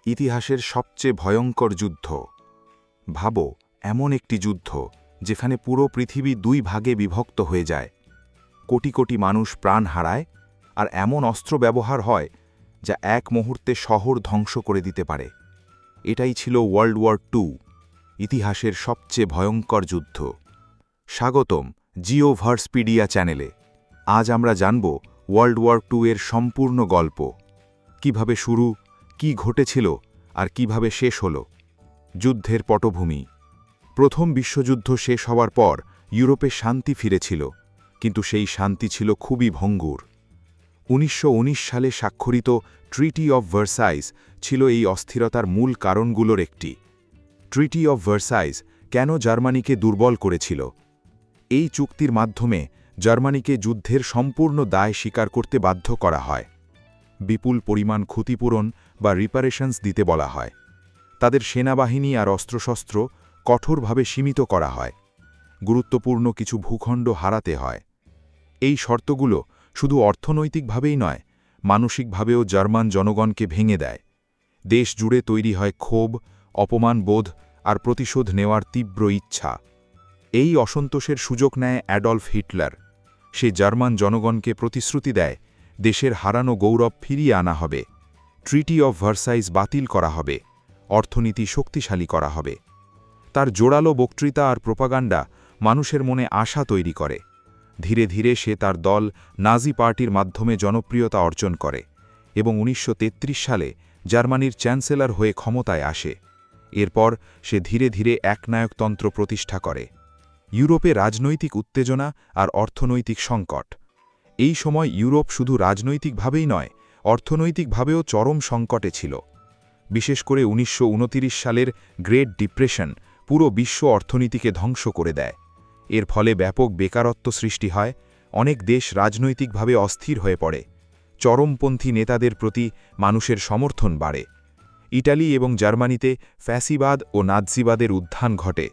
ইতিহাসের সবচেয়ে ভয়ঙ্কর যুদ্ধ। ভাবো, এমন একটি যুদ্ধ যেখানে পুরো পৃথিবী দুই ভাগে বিভক্ত হয়ে যায়, কোটি কোটি মানুষ প্রাণ হারায়, আর এমন অস্ত্র ব্যবহার হয় যা এক মুহূর্তে শহর ধ্বংস করে দিতে পারে। এটাই ছিল ওয়ার্ল্ড ওয়ার টু, ইতিহাসের সবচেয়ে ভয়ঙ্কর যুদ্ধ। স্বাগতম জিওভার্সপিডিয়া চ্যানেলে। আজ আমরা জানব ওয়ার্ল্ড ওয়ার টু এর সম্পূর্ণ গল্প, কিভাবে শুরু, কি ঘটেছিল আর কিভাবে শেষ হল। যুদ্ধের পটভূমি। প্রথম বিশ্বযুদ্ধ শেষ হওয়ার পর ইউরোপে শান্তি ফিরেছিল, কিন্তু সেই শান্তি ছিল খুবই ভঙ্গুর। 1919 সালে স্বাক্ষরিত ট্রিটি অফ ভার্সাইজ ছিল এই অস্থিরতার মূল কারণগুলোর একটি। ট্রিটি অফ ভার্সাইজ কেন জার্মানিকে দুর্বল করেছিল? এই চুক্তির মাধ্যমে জার্মানিকে যুদ্ধের সম্পূর্ণ দায় স্বীকার করতে বাধ্য করা হয়। বিপুল পরিমাণ ক্ষতিপূরণ বা রিপারেশনস দিতে বলা হয়। তাদের সেনাবাহিনী আর অস্ত্রশস্ত্র কঠোরভাবে সীমিত করা হয়। গুরুত্বপূর্ণ কিছু ভূখণ্ড হারাতে হয়। এই শর্তগুলো শুধু অর্থনৈতিকভাবেই নয়, মানসিকভাবেও জার্মান জনগণকে ভেঙে দেয়। দেশ জুড়ে তৈরি হয় ক্ষোভ, অপমানবোধ আর প্রতিশোধ নেওয়ার তীব্র ইচ্ছা। এই অসন্তোষের সুযোগ নেয় অ্যাডলফ হিটলার। সে জার্মান জনগণকে প্রতিশ্রুতি দেয় দেশের হারানো গৌরব ফিরিয়ে আনা হবে, ট্রিটি অফ ভার্সাইজ বাতিল করা হবে, অর্থনীতি শক্তিশালী করা হবে। তার জোরালো বক্তৃতা আর প্রোপাগান্ডা মানুষের মনে আশা তৈরি করে। ধীরে ধীরে সে তার দল নাজি পার্টির মাধ্যমে জনপ্রিয়তা অর্জন করে এবং 1933 সালে জার্মানির চ্যান্সেলর হয়ে ক্ষমতায় আসে। এরপর সে ধীরে ধীরে একনায়কতন্ত্র প্রতিষ্ঠা করে। ইউরোপে রাজনৈতিক উত্তেজনা আর অর্থনৈতিক সংকট। এই সময় ইউরোপ শুধু রাজনৈতিকভাবেই নয়, অর্থনৈতিকভাবেও চরম সংকটে ছিল। বিশেষ করে 1929 সালের গ্রেট ডিপ্রেশন পুরো বিশ্ব অর্থনীতিকে ধ্বংস করে দেয়। এর ফলে ব্যাপক বেকারত্ব সৃষ্টি হয়, অনেক দেশ রাজনৈতিকভাবে অস্থির হয়ে পড়ে, চরমপন্থী নেতাদের প্রতি মানুষের সমর্থন বাড়ে। ইটালি এবং জার্মানিতে ফ্যাসিবাদ ও নাৎসিবাদের উত্থান ঘটে।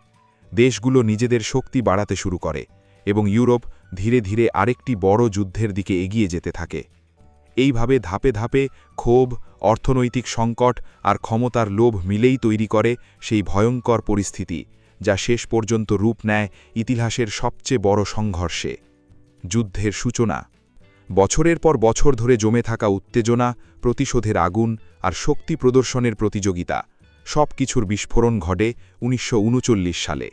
দেশগুলো নিজেদের শক্তি বাড়াতে শুরু করে এবং ইউরোপ ধীরে ধীরে আরেকটি বড় যুদ্ধের দিকে এগিয়ে যেতে থাকে। এইভাবে ধাপে ধাপে ক্ষোভ, অর্থনৈতিক সংকট আর ক্ষমতার লোভ মিলেই তৈরি করে সেই ভয়ঙ্কর পরিস্থিতি, যা শেষ পর্যন্ত রূপ নেয় ইতিহাসের সবচেয়ে বড় সংঘর্ষে। যুদ্ধের সূচনা। বছরের পর বছর ধরে জমে থাকা উত্তেজনা, প্রতিশোধের আগুন আর শক্তি প্রদর্শনের প্রতিযোগিতা, সব কিছুর বিস্ফোরণ ঘটে 1939 সালে।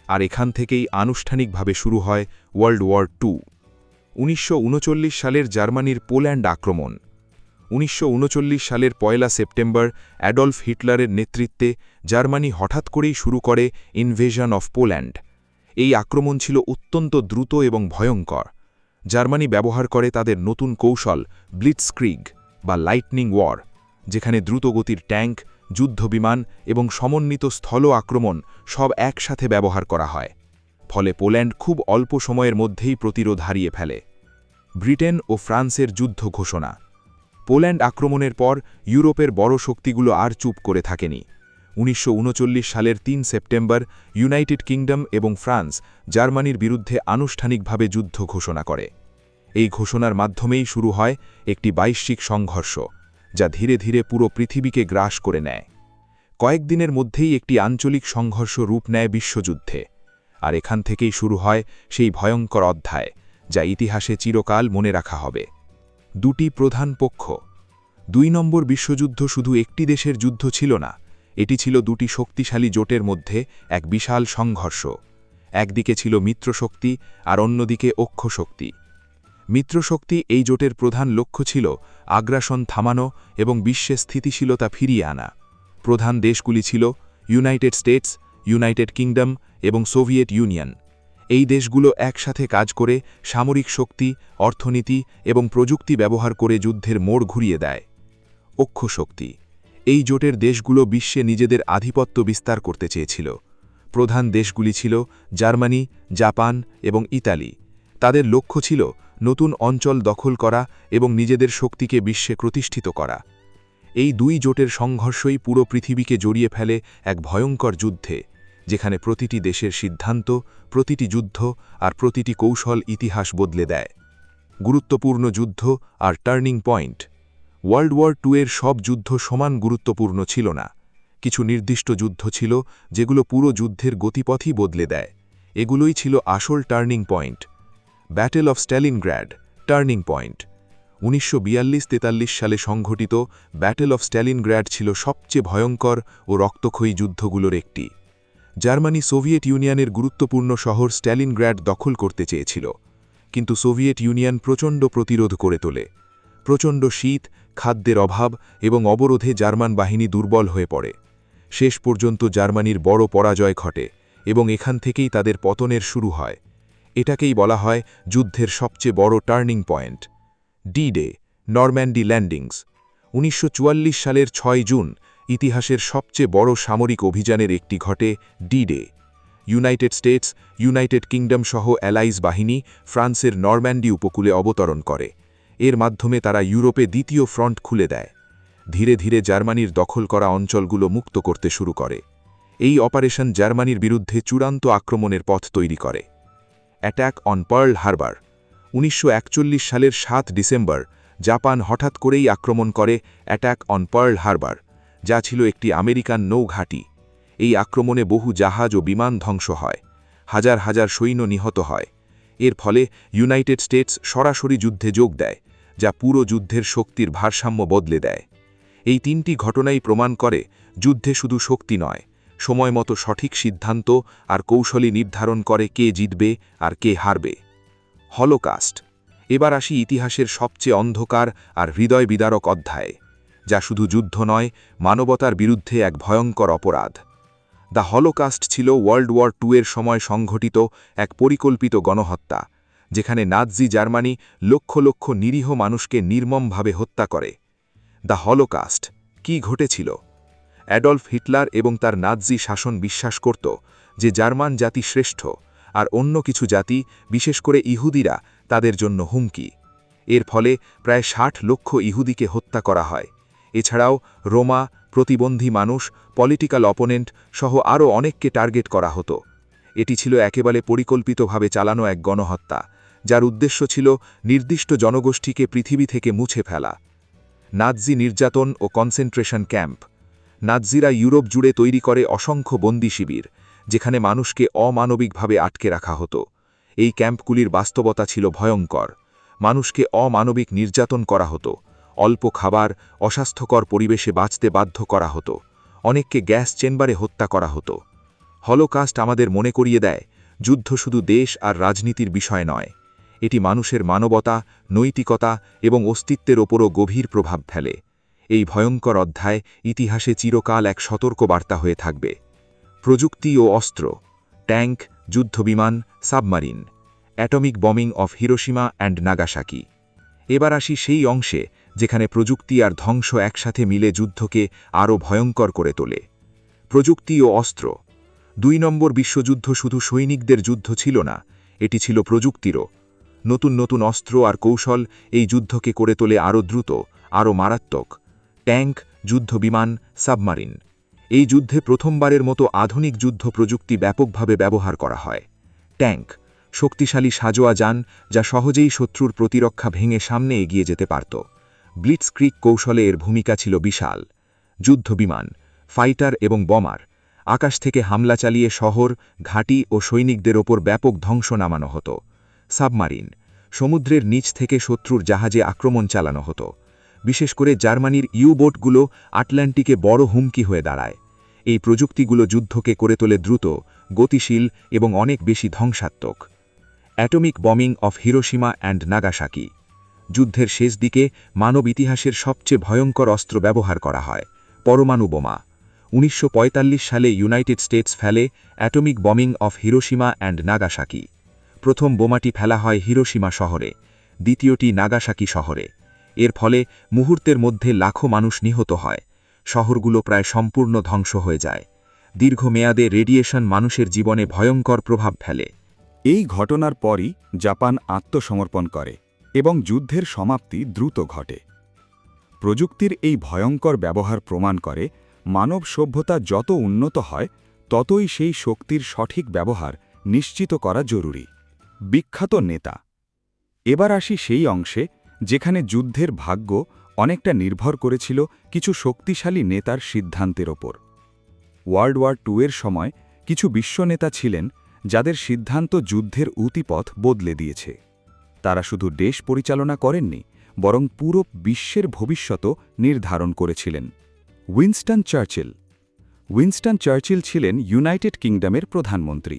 আর এখান থেকেই আনুষ্ঠানিকভাবে শুরু হয় ওয়ার্ল্ড ওয়ার টু। 1939 সালের জার্মানির পোল্যান্ড আক্রমণ। 1939 সালের 1 সেপ্টেম্বর অ্যাডলফ হিটলারের নেতৃত্বে জার্মানি হঠাৎ করেই শুরু করে ইনভেশন অফ পোল্যান্ড। এই আক্রমণ ছিল অত্যন্ত দ্রুত এবং ভয়ঙ্কর। জার্মানি ব্যবহার করে তাদের নতুন কৌশল ব্লিটজক্রিগ বা লাইটনিং ওয়ার, যেখানে দ্রুতগতির ট্যাঙ্ক, যুদ্ধবিমান এবং সমন্বিত স্থল আক্রমণ সব একসাথে ব্যবহার করা হয়। ফলে পোল্যান্ড খুব অল্প সময়ের মধ্যেই প্রতিরোধ হারিয়ে ফেলে। ব্রিটেন ও ফ্রান্সের যুদ্ধ ঘোষণা। পোল্যান্ড আক্রমণের পর ইউরোপের বড় শক্তিগুলো আর চুপ করে থাকেনি। 1939 সালের 3 সেপ্টেম্বর ইউনাইটেড কিংডম এবং ফ্রান্স জার্মানির বিরুদ্ধে আনুষ্ঠানিকভাবে যুদ্ধ ঘোষণা করে। এই ঘোষণার মাধ্যমেই শুরু হয় একটি বৈশ্বিক সংঘর্ষ, যা ধীরে ধীরে পুরো পৃথিবীকে গ্রাস করে নেয়। কয়েকদিনের মধ্যেই একটি আঞ্চলিক সংঘর্ষ রূপ নেয় বিশ্বযুদ্ধে। আর এখান থেকেই শুরু হয় সেই ভয়ঙ্কর অধ্যায়, যা ইতিহাসে চিরকাল মনে রাখা হবে। দুটি প্রধান পক্ষ। 2 নম্বর বিশ্বযুদ্ধ শুধু একটি দেশের যুদ্ধ ছিল না, এটি ছিল দুটি শক্তিশালী জোটের মধ্যে এক বিশাল সংঘর্ষ। একদিকে ছিল মিত্রশক্তি আর অন্যদিকে অক্ষশক্তি। মিত্রশক্তি এই জোটের প্রধান লক্ষ্য ছিল আগ্রাসন থামানো এবং বিশ্বে স্থিতিশীলতা ফিরিয়ে আনা। প্রধান দেশগুলি ছিল ইউনাইটেড স্টেটস, ইউনাইটেড কিংডম এবং সোভিয়েত ইউনিয়ন। এই দেশগুলো একসাথে কাজ করে সামরিক শক্তি, অর্থনীতি এবং প্রযুক্তি ব্যবহার করে যুদ্ধের মোড় ঘুরিয়ে দেয়। অক্ষশক্তি। এই জোটের দেশগুলো বিশ্বে নিজেদের আধিপত্য বিস্তার করতে চেয়েছিল। প্রধান দেশগুলি ছিল জার্মানি, জাপান এবং ইতালি। তাদের লক্ষ্য ছিল নতুন অঞ্চল দখল করা এবং নিজেদের শক্তিকে বিশ্বে প্রতিষ্ঠিত করা। এই দুই জোটের সংঘর্ষই পুরো পৃথিবীকে জড়িয়ে ফেলে এক ভয়ঙ্কর যুদ্ধে, যেখানে প্রতিটি দেশের সিদ্ধান্ত, প্রতিটি যুদ্ধ আর প্রতিটি কৌশল ইতিহাস বদলে দেয়। গুরুত্বপূর্ণ যুদ্ধ আর turning point. World war two এর সব যুদ্ধ সমান গুরুত্বপূর্ণ ছিল না। কিছু নির্দিষ্ট যুদ্ধ ছিল যেগুলো পুরো যুদ্ধের গতিপথই বদলে দেয়। এগুলোই ছিল আসল turning point. Battle of Stalingrad, turning point. 1942-43 সালে সংঘটিত ব্যাটেল অফ স্ট্যালিনগ্র্যাড ছিল সবচেয়ে ভয়ঙ্কর ও রক্তক্ষয়ী যুদ্ধগুলোর একটি। জার্মানি সোভিয়েত ইউনিয়নের গুরুত্বপূর্ণ শহর স্ট্যালিনগ্র্যাড দখল করতে চেয়েছিল, কিন্তু সোভিয়েত ইউনিয়ন প্রচণ্ড প্রতিরোধ করে তোলে। প্রচণ্ড শীত, খাদ্যের অভাব এবং অবরোধে জার্মান বাহিনী দুর্বল হয়ে পড়ে। শেষ পর্যন্ত জার্মানির বড় পরাজয় ঘটে এবং এখান থেকেই তাদের পতনের শুরু হয়। এটাকেই বলা হয় যুদ্ধের সবচেয়ে বড় turning point. D-Day, Normandy landings. 1944 সালের 6 জুন ইতিহাসের সবচেয়ে বড় সামরিক অভিযানের একটি ঘটে D-Day. United states, United kingdom সহ অ্যালাইজ বাহিনী ফ্রান্সের নরম্যান্ডি উপকূলে অবতরণ করে। এর মাধ্যমে তারা ইউরোপে দ্বিতীয় ফ্রন্ট খুলে দেয়। ধীরে ধীরে জার্মানির দখল করা অঞ্চলগুলো মুক্ত করতে শুরু করে। এই অপারেশন জার্মানির বিরুদ্ধে চূড়ান্ত আক্রমণের পথ তৈরি করে। Attack on Pearl Harbor. 1941 সালের 7 ডিসেম্বর জাপান হঠাৎ করেই আক্রমণ করে অ্যাট্যাক অন পার্ল হারবার, যা ছিল একটি আমেরিকান নৌঘাঁটি। এই আক্রমণে বহু জাহাজ ও বিমান ধ্বংস হয়। হাজার হাজার সৈন্য নিহত হয়। এর ফলে ইউনাইটেড স্টেটস সরাসরি যুদ্ধে যোগ দেয়, যা পুরো যুদ্ধের শক্তির ভারসাম্য বদলে দেয়। এই 3টি ঘটনাই প্রমাণ করে যুদ্ধে শুধু শক্তি নয়, সময়মতো সঠিক সিদ্ধান্ত আর কৌশলী নির্ধারণ করে কে জিতবে আর কে হারবে। হলোকাস্ট। এবার আসি ইতিহাসের সবচেয়ে অন্ধকার আর হৃদয় বিদারক অধ্যায়ে, যা শুধু যুদ্ধ নয়, মানবতার বিরুদ্ধে এক ভয়ঙ্কর অপরাধ। দ্য হলোকাস্ট ছিল ওয়ার্ল্ড ওয়ার টু এর সময় সংঘটিত এক পরিকল্পিত গণহত্যা, যেখানে নাৎজি জার্মানি লক্ষ লক্ষ নিরীহ মানুষকে নির্মমভাবে হত্যা করে। দ্য হলোকাস্ট কি ঘটেছিল? অ্যাডলফ হিটলার এবং তার নাৎজি শাসন বিশ্বাস করত যে জার্মান জাতি শ্রেষ্ঠ, আর অন্য কিছু জাতি, বিশেষ করে ইহুদিরা, তাদের জন্য হুমকি। এর ফলে প্রায় 60 লক্ষ ইহুদিকে হত্যা করা হয়। এছাড়াও রোমা, প্রতিবন্ধী মানুষ, পলিটিক্যাল অপোনেন্ট সহ আরও অনেককে টার্গেট করা হতো। এটি ছিল একেবারে পরিকল্পিতভাবে চালানো এক গণহত্যা, যার উদ্দেশ্য ছিল নির্দিষ্ট জনগোষ্ঠীকে পৃথিবী থেকে মুছে ফেলা। নাৎজি নির্যাতন ও কনসেন্ট্রেশন ক্যাম্প। নাৎজিরা ইউরোপ জুড়ে তৈরি করে অসংখ্য বন্দি শিবির, যেখানে মানুষকে অমানবিকভাবে আটকে রাখা হতো। এই ক্যাম্পগুলির বাস্তবতা ছিল ভয়ঙ্কর। মানুষকে অমানবিক নির্যাতন করা হতো, অল্প খাবার, অস্বাস্থ্যকর পরিবেশে বাঁচতে বাধ্য করা হতো, অনেককে গ্যাস চেম্বারে হত্যা করা হতো। হলোকাস্ট আমাদের মনে করিয়ে দেয়, যুদ্ধ শুধু দেশ আর রাজনীতির বিষয় নয়, এটি মানুষের মানবতা, নৈতিকতা এবং অস্তিত্বের ওপরও গভীর প্রভাব ফেলে। এই ভয়ঙ্কর অধ্যায় ইতিহাসে চিরকাল এক সতর্ক বার্তা হয়ে থাকবে। প্রযুক্তি ও অস্ত্র। ট্যাঙ্ক, যুদ্ধবিমান, সাবমারিন। অ্যাটমিক বমিং অফ হিরোশিমা অ্যান্ড নাগাসাকি। এবার আসি সেই অংশে যেখানে প্রযুক্তি আর ধ্বংস একসাথে মিলে যুদ্ধকে আরও ভয়ঙ্কর করে তোলে। প্রযুক্তি ও অস্ত্র। 2 নম্বর বিশ্বযুদ্ধ শুধু সৈনিকদের যুদ্ধ ছিল না, এটি ছিল প্রযুক্তিরও। নতুন নতুন অস্ত্র আর কৌশল এই যুদ্ধকে করে তোলে আরও দ্রুত, আরও মারাত্মক। ট্যাঙ্ক, যুদ্ধবিমান, সাবমারিন। এই যুদ্ধে প্রথমবারের মতো আধুনিক যুদ্ধ প্রযুক্তি ব্যাপকভাবে ব্যবহার করা হয়। ট্যাঙ্ক, শক্তিশালী সাজোয়া যান যা সহজেই শত্রুর প্রতিরক্ষা ভেঙে সামনে এগিয়ে যেতে পারত। ব্লিটজক্রিগ কৌশলে এর ভূমিকা ছিল বিশাল। যুদ্ধবিমান, ফাইটার এবং বমার। আকাশ থেকে হামলা চালিয়ে শহর, ঘাঁটি ও সৈনিকদের ওপর ব্যাপক ধ্বংস নামানো হতো। সাবমারিন, সমুদ্রের নিচ থেকে শত্রুর জাহাজে আক্রমণ চালানো হতো। বিশেষ করে জার্মানির ইউ-বোটগুলো আটলান্টিকে বড় হুমকি হয়ে দাঁড়ায়। এই প্রযুক্তিগুলো যুদ্ধকে করে তোলে দ্রুত, গতিশীল এবং অনেক বেশি ধ্বংসাত্মক। অ্যাটমিক বমিং অফ হিরোশিমা অ্যান্ড নাগাসাকি। যুদ্ধের শেষ দিকে মানব ইতিহাসের সবচেয়ে ভয়ঙ্কর অস্ত্র ব্যবহার করা হয়, পরমাণু বোমা। 1945 সালে ইউনাইটেড স্টেটস ফেলে অ্যাটমিক বমিং অফ হিরোশিমা অ্যান্ড নাগাসাকি। প্রথম বোমাটি ফেলা হয় হিরোশিমা শহরে, দ্বিতীয়টি নাগাসাকি শহরে। এর ফলে মুহূর্তের মধ্যে লাখো মানুষ নিহত হয়। শহরগুলো প্রায় সম্পূর্ণ ধ্বংস হয়ে যায়। দীর্ঘমেয়াদে রেডিয়েশন মানুষের জীবনে ভয়ঙ্কর প্রভাব ফেলে। এই ঘটনার পরই জাপান আত্মসমর্পণ করে এবং যুদ্ধের সমাপ্তি দ্রুত ঘটে। প্রযুক্তির এই ভয়ঙ্কর ব্যবহার প্রমাণ করে মানব সভ্যতা যত উন্নত হয় ততই সেই শক্তির সঠিক ব্যবহার নিশ্চিত করা জরুরি। বিখ্যাত নেতা। এবার আসি সেই অংশে যেখানে যুদ্ধের ভাগ্য অনেকটা নির্ভর করেছিল কিছু শক্তিশালী নেতার সিদ্ধান্তের ওপর। ওয়ার্ল্ড ওয়ার টু এর সময় কিছু বিশ্বনেতা ছিলেন যাদের সিদ্ধান্ত যুদ্ধের উতিপথ বদলে দিয়েছে। তারা শুধু দেশ পরিচালনা করেননি, বরং পুরো বিশ্বের ভবিষ্যতও নির্ধারণ করেছিলেন। উইনস্টন চার্চিল ছিলেন ইউনাইটেড কিংডমের প্রধানমন্ত্রী।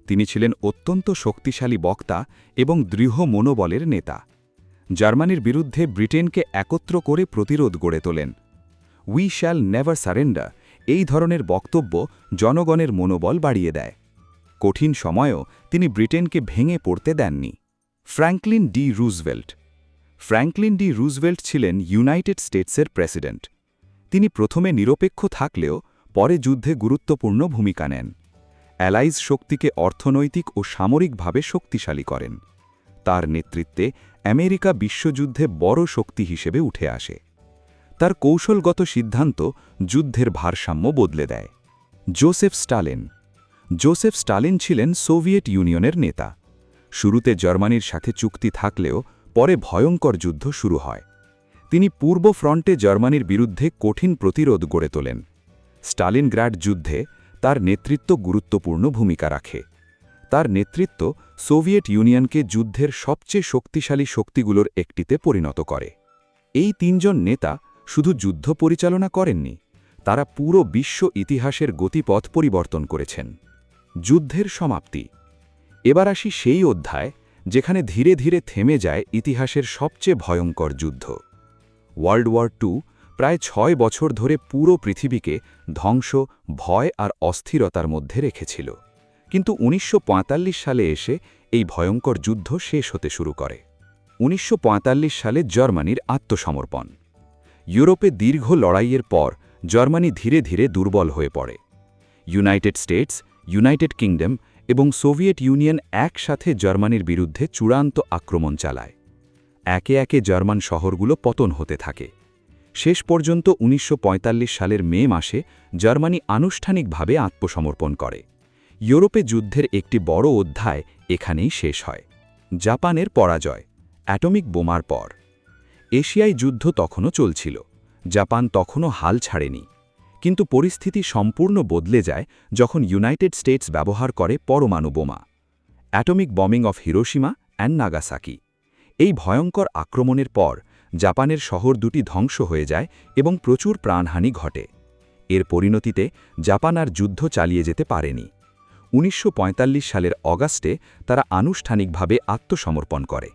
তিনি ছিলেন অত্যন্ত শক্তিশালী বক্তা এবং দৃঢ় মনোবলের নেতা। জার্মানির বিরুদ্ধে ব্রিটেনকে একত্র করে প্রতিরোধ গড়ে তোলেন। উই শ্যাল নেভার সারেন্ডার এই ধরনের বক্তব্য জনগণের মনোবল বাড়িয়ে দেয়। কঠিন সময়েও তিনি ব্রিটেনকে ভেঙে পড়তে দেননি। ফ্র্যাঙ্কলিন ডি রুজভেল্ট ছিলেন ইউনাইটেড স্টেটসের প্রেসিডেন্ট। তিনি প্রথমে নিরপেক্ষ থাকলেও পরে যুদ্ধে গুরুত্বপূর্ণ ভূমিকা নেন। অ্যালাইজ শক্তিকে অর্থনৈতিক ও সামরিকভাবে শক্তিশালী করেন। তার নেতৃত্বে আমেরিকা বিশ্বযুদ্ধে বড় শক্তি হিসেবে উঠে আসে। তার কৌশলগত সিদ্ধান্ত যুদ্ধের ভারসাম্য বদলে দেয়। জোসেফ স্টালিন ছিলেন সোভিয়েত ইউনিয়নের নেতা। শুরুতে জার্মানির সাথে চুক্তি থাকলেও পরে ভয়ঙ্কর যুদ্ধ শুরু হয়। তিনি পূর্ব ফ্রন্টে জার্মানির বিরুদ্ধে কঠিন প্রতিরোধ গড়ে তোলেন। স্টালিনগ্রাড যুদ্ধে তার নেতৃত্ব গুরুত্বপূর্ণ ভূমিকা রাখে। তার নেতৃত্ব সোভিয়েত ইউনিয়নকে যুদ্ধের সবচেয়ে শক্তিশালী শক্তিগুলোর একটিতে পরিণত করে। এই তিনজন নেতা শুধু যুদ্ধ পরিচালনা করেননি, তারা পুরো বিশ্ব ইতিহাসের গতিপথ পরিবর্তন করেছেন। যুদ্ধের সমাপ্তি। এবার আসি সেই অধ্যায় যেখানে ধীরে ধীরে থেমে যায় ইতিহাসের সবচেয়ে ভয়ঙ্কর যুদ্ধ। ওয়ার্ল্ড ওয়ার টু প্রায় 6 বছর ধরে পুরো পৃথিবীকে ধ্বংস, ভয় আর অস্থিরতার মধ্যে রেখেছিল। কিন্তু 1945 সালে এসে এই ভয়ঙ্কর যুদ্ধ শেষ হতে শুরু করে। 1945 সালে জার্মানির আত্মসমর্পণ। ইউরোপে দীর্ঘ লড়াইয়ের পর জার্মানি ধীরে ধীরে দুর্বল হয়ে পড়ে। ইউনাইটেড স্টেটস, ইউনাইটেড কিংডম এবং সোভিয়েত ইউনিয়ন একসাথে জার্মানির বিরুদ্ধে চূড়ান্ত আক্রমণ চালায়। একে একে জার্মান শহরগুলো পতন হতে থাকে। শেষ পর্যন্ত 1945 সালের মে মাসে জার্মানি আনুষ্ঠানিকভাবে আত্মসমর্পণ করে। ইউরোপে যুদ্ধের একটি বড় অধ্যায় এখানেই শেষ হয়। জাপানের পরাজয়, অ্যাটমিক বোমার পর। এশিয়ায় যুদ্ধ তখনও চলছিল, জাপান তখনও হাল ছাড়েনি। কিন্তু পরিস্থিতি সম্পূর্ণ বদলে যায় যখন ইউনাইটেড স্টেটস ব্যবহার করে পরমাণু বোমা। অ্যাটমিক বমিং অফ হিরোশিমা অ্যান্ড নাগাসাকি। এই ভয়ঙ্কর আক্রমণের পর জাপানের শহর দুটি ধ্বংস হয়ে যায় এবং প্রচুর প্রাণহানি ঘটে। এর পরিণতিতে জাপান আর যুদ্ধ চালিয়ে যেতে পারেনি। 1945 সালের অগাস্টে তারা আনুষ্ঠানিকভাবে আত্মসমর্পণ করে।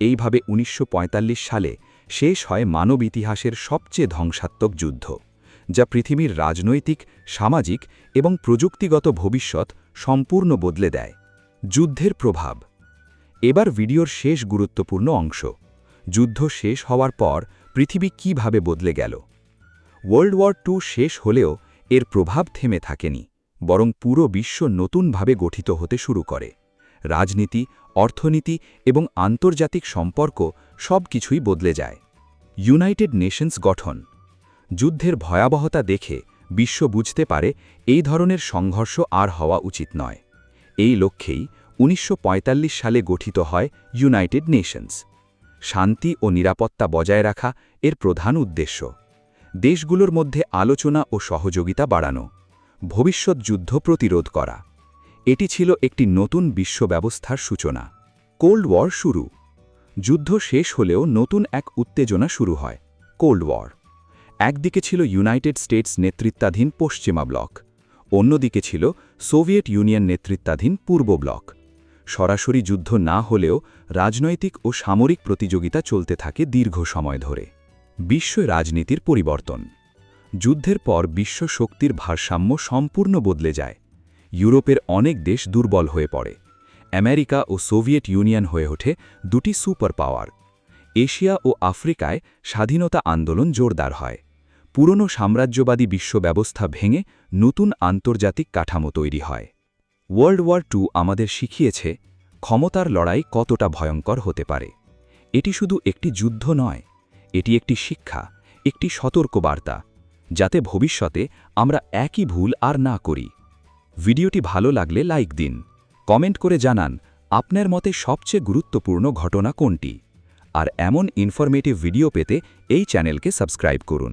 এইভাবে 1945 সালে শেষ হয় মানব ইতিহাসের সবচেয়ে ধ্বংসাত্মক যুদ্ধ, যা পৃথিবীর রাজনৈতিক, সামাজিক এবং প্রযুক্তিগত ভবিষ্যৎ সম্পূর্ণ বদলে দেয়। যুদ্ধের প্রভাব। এবার ভিডিওর শেষ গুরুত্বপূর্ণ অংশ। যুদ্ধ শেষ হওয়ার পর পৃথিবী কিভাবে বদলে গেল। ওয়ার্ল্ড ওয়ার টু শেষ হলেও এর প্রভাব থেমে থাকেনি, বরং পুরো বিশ্ব নতুনভাবে গঠিত হতে শুরু করে। রাজনীতি, অর্থনীতি এবং আন্তর্জাতিক সম্পর্ক সবকিছুই বদলে যায়। ইউনাইটেড নেশনস গঠন। যুদ্ধের ভয়াবহতা দেখে বিশ্ব বুঝতে পারে এই ধরনের সংঘর্ষ আর হওয়া উচিত নয়। এই লক্ষ্যেই 1945 সালে গঠিত হয় ইউনাইটেড নেশনস। শান্তি ও নিরাপত্তা বজায় রাখা এর প্রধান উদ্দেশ্য। দেশগুলোর মধ্যে আলোচনা ও সহযোগিতা বাড়ানো, ভবিষ্যৎ যুদ্ধ প্রতিরোধ করা। এটি ছিল একটি নতুন বিশ্ব ব্যবস্থার সূচনা। কোল্ড ওয়ার শুরু। যুদ্ধ শেষ হলেও নতুন এক উত্তেজনা শুরু হয়, কোল্ড ওয়ার। একদিকে ছিল ইউনাইটেড স্টেটস নেতৃত্বাধীন পশ্চিমা ব্লক, অন্যদিকে ছিল সোভিয়েত ইউনিয়ন নেতৃত্বাধীন পূর্ব ব্লক। সরাসরি যুদ্ধ না হলেও রাজনৈতিক ও সামরিক প্রতিযোগিতা চলতে থাকে দীর্ঘ সময় ধরে। বিশ্ব রাজনীতির পরিবর্তন। যুদ্ধের পর বিশ্ব শক্তির ভারসাম্য সম্পূর্ণ বদলে যায়। ইউরোপের অনেক দেশ দুর্বল হয়ে পড়ে। আমেরিকা ও সোভিয়েত ইউনিয়ন হয়ে ওঠে দুটি সুপার পাওয়ার। এশিয়া ও আফ্রিকায় স্বাধীনতা আন্দোলন জোরদার হয়। পুরনো সাম্রাজ্যবাদী বিশ্ব ব্যবস্থা ভেঙে নতুন আন্তর্জাতিক কাঠামো তৈরি হয়। ওয়ার্ল্ড ওয়ার টু আমাদের শিখিয়েছে ক্ষমতার লড়াই কতটা ভয়ঙ্কর হতে পারে। এটি শুধু একটি যুদ্ধ নয়, এটি একটি শিক্ষা, একটি সতর্কবার্তা, যাতে ভবিষ্যতে আমরা একই ভুল আর না করি। ভিডিওটি ভালো লাগলে লাইক দিন, কমেন্ট করে জানান আপনার মতে সবচেয়ে গুরুত্বপূর্ণ ঘটনা কোনটি। আর এমন ইনফরমেটিভ ভিডিও পেতে এই চ্যানেলকে সাবস্ক্রাইব করুন।